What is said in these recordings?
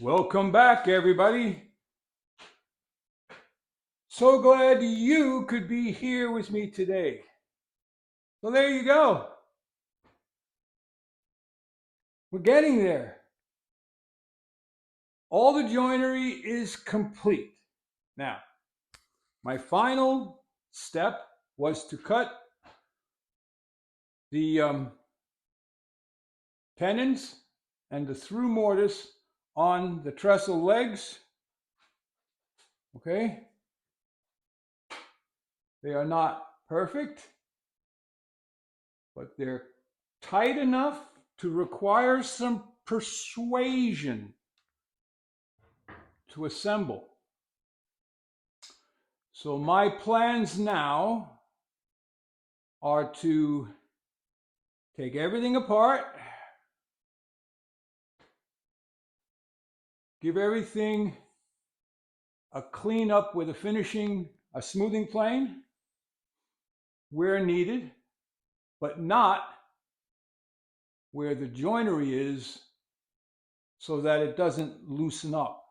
Welcome back, everybody. So glad you could be here with me today. So there you go. We're getting there. All the joinery is complete. Now, my final step was to cut the tenons and the through mortise on the trestle legs. Okay? They are not perfect, but they're tight enough to require some persuasion to assemble. So my plans now are to take everything apart, give everything a clean up with a smoothing plane where needed, but not where the joinery is, so that it doesn't loosen up.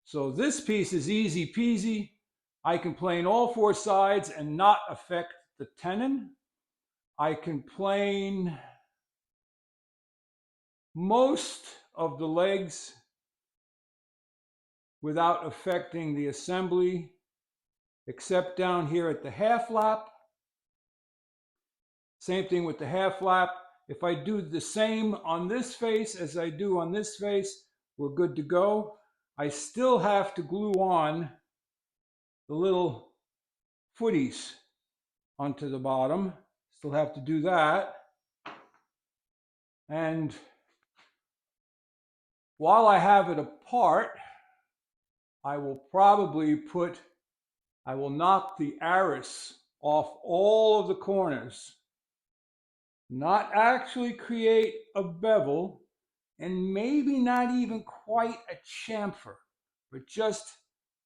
So this piece is easy peasy. I can plane all four sides and not affect the tenon. I can plane most of the legs without affecting the assembly, except down here at the half lap. Same thing with the half lap. If I do the same on this face as I do on this face, we're good to go. I still have to glue on the little footies onto the bottom. Still have to do that. And while I have it apart, I will knock the arris off all of the corners, not actually create a bevel, and maybe not even quite a chamfer, but just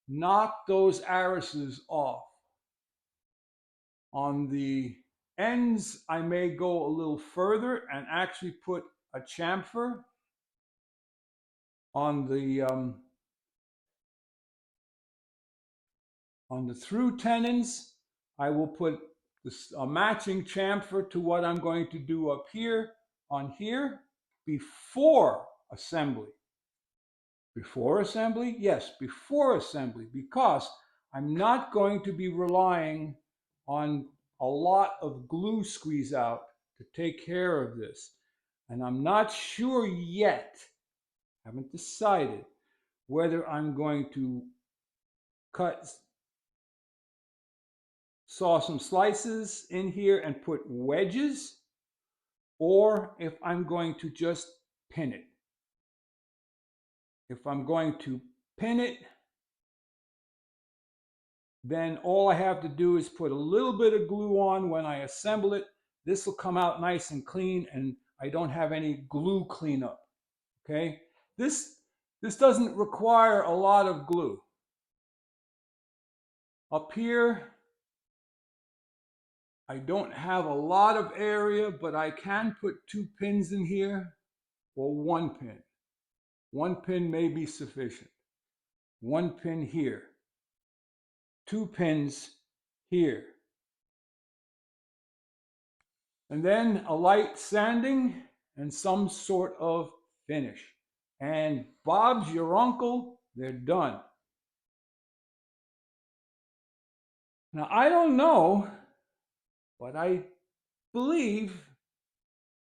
knock those arises off. On the ends, I may go a little further and actually put a chamfer on the through tenons. I will put a matching chamfer to what I'm going to do up here on here before assembly. Before assembly? Yes, before assembly, because I'm not going to be relying on a lot of glue squeeze out to take care of this. And I'm not sure yet, haven't decided, whether I'm going to saw some slices in here and put wedges, or if I'm going to just pin it. If I'm going to pin it, then all I have to do is put a little bit of glue on when I assemble it. This will come out nice and clean, and I don't have any glue cleanup. Okay? This doesn't require a lot of glue. Up here, I don't have a lot of area, but I can put 2 pins in here, or 1 pin. 1 pin may be sufficient. 1 pin here. 2 pins here. And then a light sanding and some sort of finish. And Bob's your uncle, they're done. Now, I don't know, but I believe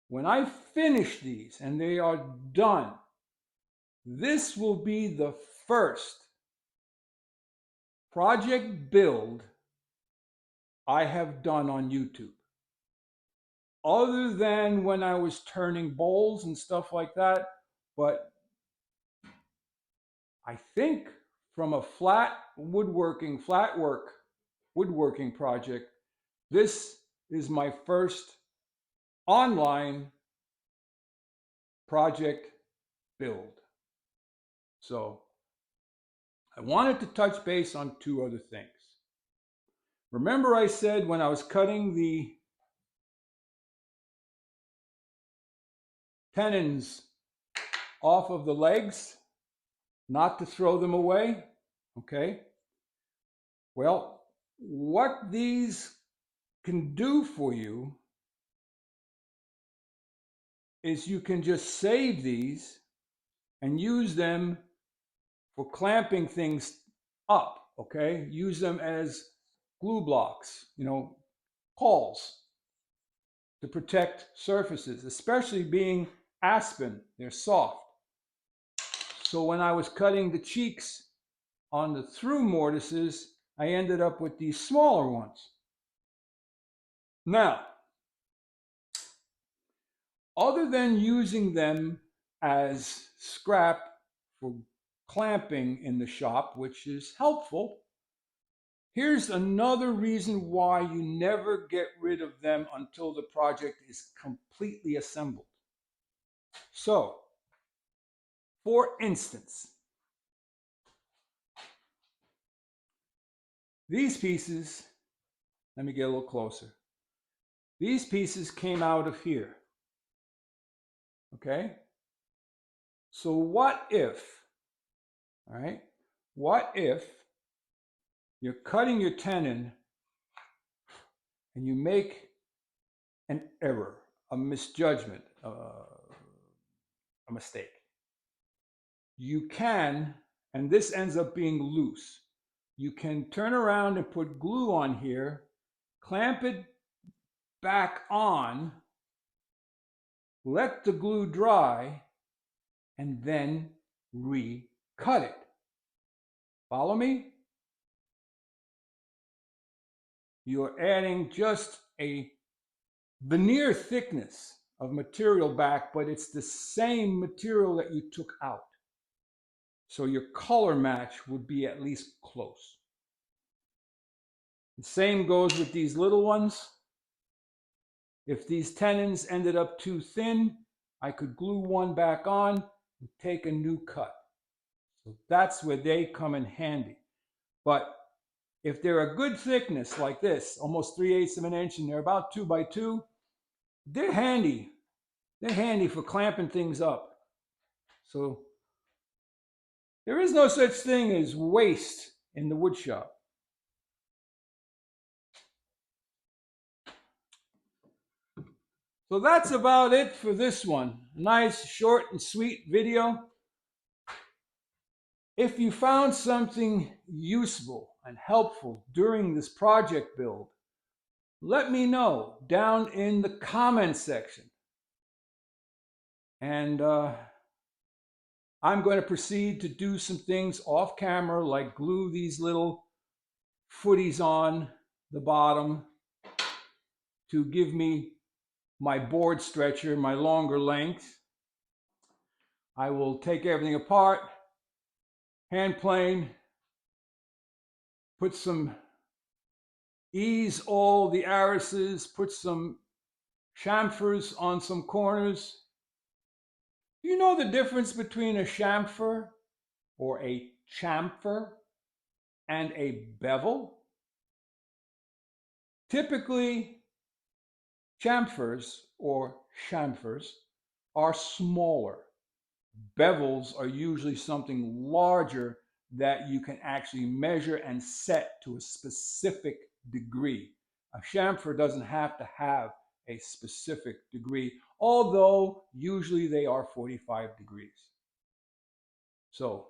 when I finish these and they are done, this will be the first project build I have done on YouTube. Other than when I was turning bowls and stuff like that, but I think from a flat woodworking project, this is my first online project build. So I wanted to touch base on 2 other things. Remember I said when I was cutting the tenons off of the legs not to throw them away. Okay. Well, what these can do for you is you can just save these and use them for clamping things up. Okay. Use them as glue blocks, pawls to protect surfaces, especially being aspen, they're soft. So when I was cutting the cheeks on the through mortises, I ended up with these smaller ones. Now, other than using them as scrap for clamping in the shop, which is helpful, here's another reason why you never get rid of them until the project is completely assembled. So, for instance, these pieces, let me get a little closer. These pieces came out of here. Okay? So what if, all right, what if you're cutting your tenon and you make an error, a misjudgment, a mistake? You can, and this ends up being loose, you can turn around and put glue on here, clamp it back on, let the glue dry, and then recut it. Follow me? You're adding just a veneer thickness of material back, but it's the same material that you took out. So your color match would be at least close. The same goes with these little ones. If these tenons ended up too thin, I could glue one back on and take a new cut. So that's where they come in handy. But if they're a good thickness like this, almost 3/8 of an inch, and they're about 2 by 2, they're handy. They're handy for clamping things up. So there is no such thing as waste in the wood shop. So that's about it for this one. Nice, short and sweet video. If you found something useful and helpful during this project build, let me know down in the comment section. And I'm going to proceed to do some things off camera, like glue these little footies on the bottom to give me my board stretcher, my longer length. I will take everything apart, hand plane, put some, ease all the arises, put some chamfers on some corners. Do you know the difference between a chamfer or a chamfer and a bevel? Typically, chamfers or chamfers are smaller. Bevels are usually something larger that you can actually measure and set to a specific degree. A chamfer doesn't have to have a specific degree, although usually they are 45 degrees. So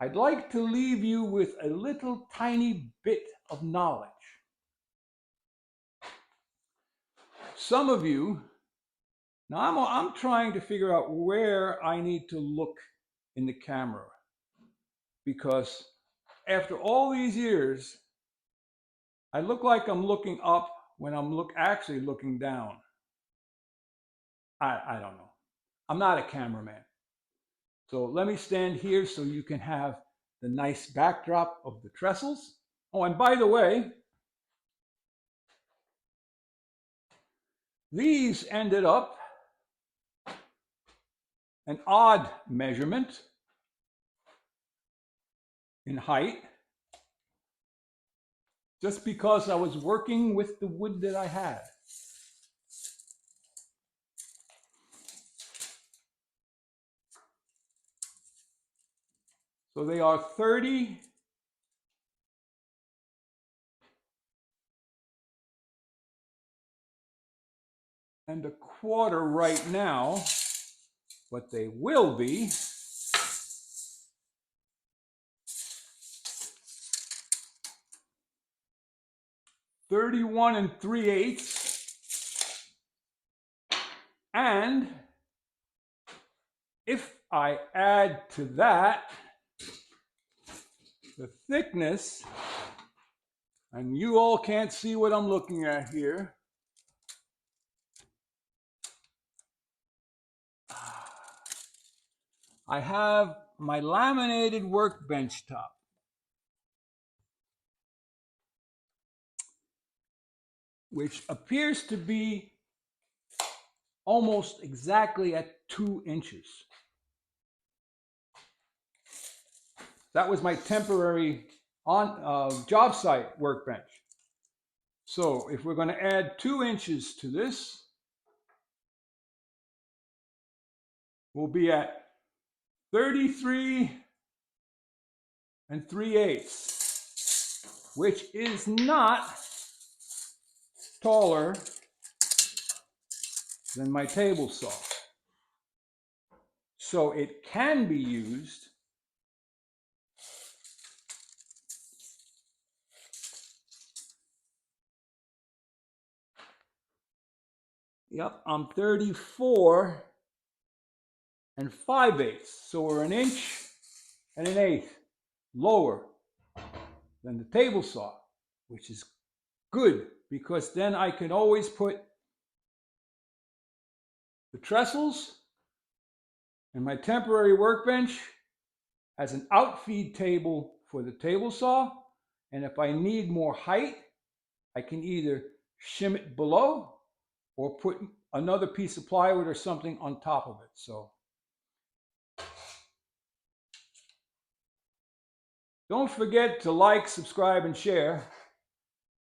I'd like to leave you with a little tiny bit of knowledge. Some of you, now I'm trying to figure out where I need to look in the camera, because after all these years, I look like I'm looking up when I'm actually looking down. I don't know. I'm not a cameraman. So let me stand here so you can have the nice backdrop of the trestles. Oh, and by the way, these ended up an odd measurement in height, just because I was working with the wood that I had. So they are 30 and a quarter right now, but they will be 31 3/8. And if I add to that the thickness, and you all can't see what I'm looking at here, I have my laminated workbench top. Which appears to be almost exactly at 2 inches. That was my temporary job site workbench. So if we're going to add 2 inches to this, we'll be at 33 3/8, which is not taller than my table saw. So it can be used Yep, I'm 34 5/8. So we're 1 1/8 lower than the table saw, which is good because then I can always put the trestles and my temporary workbench as an outfeed table for the table saw. And if I need more height, I can either shim it below or put another piece of plywood or something on top of it. So don't forget to like, subscribe, and share.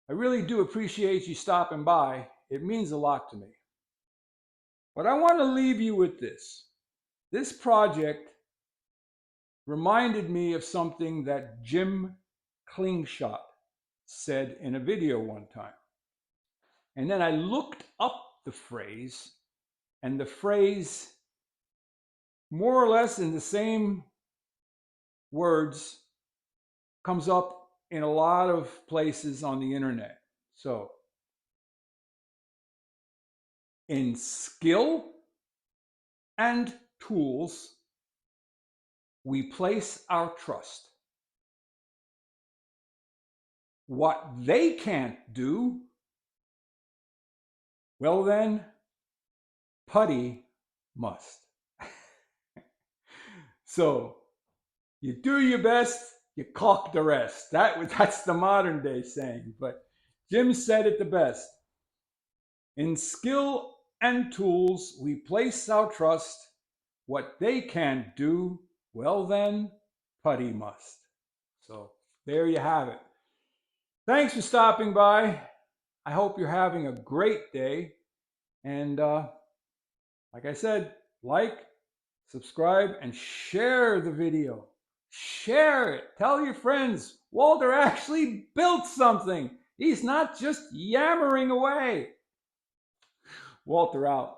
I really do appreciate you stopping by. It means a lot to me. But I want to leave you with this. This project reminded me of something that Jim Klingshot said in a video one time. And then I looked up the phrase, and the phrase, more or less in the same words, comes up in a lot of places on the internet. So, in skill and tools, we place our trust. What they can't do, well then, putty must. So, you do your best, you caulk the rest. That's the modern day saying, but Jim said it the best. In skill and tools, we place our trust. What they can't do, well then, putty must. So there you have it. Thanks for stopping by. I hope you're having a great day. And like I said, like, subscribe, and share the video. Share it. Tell your friends. Walter actually built something. He's not just yammering away. Walter out.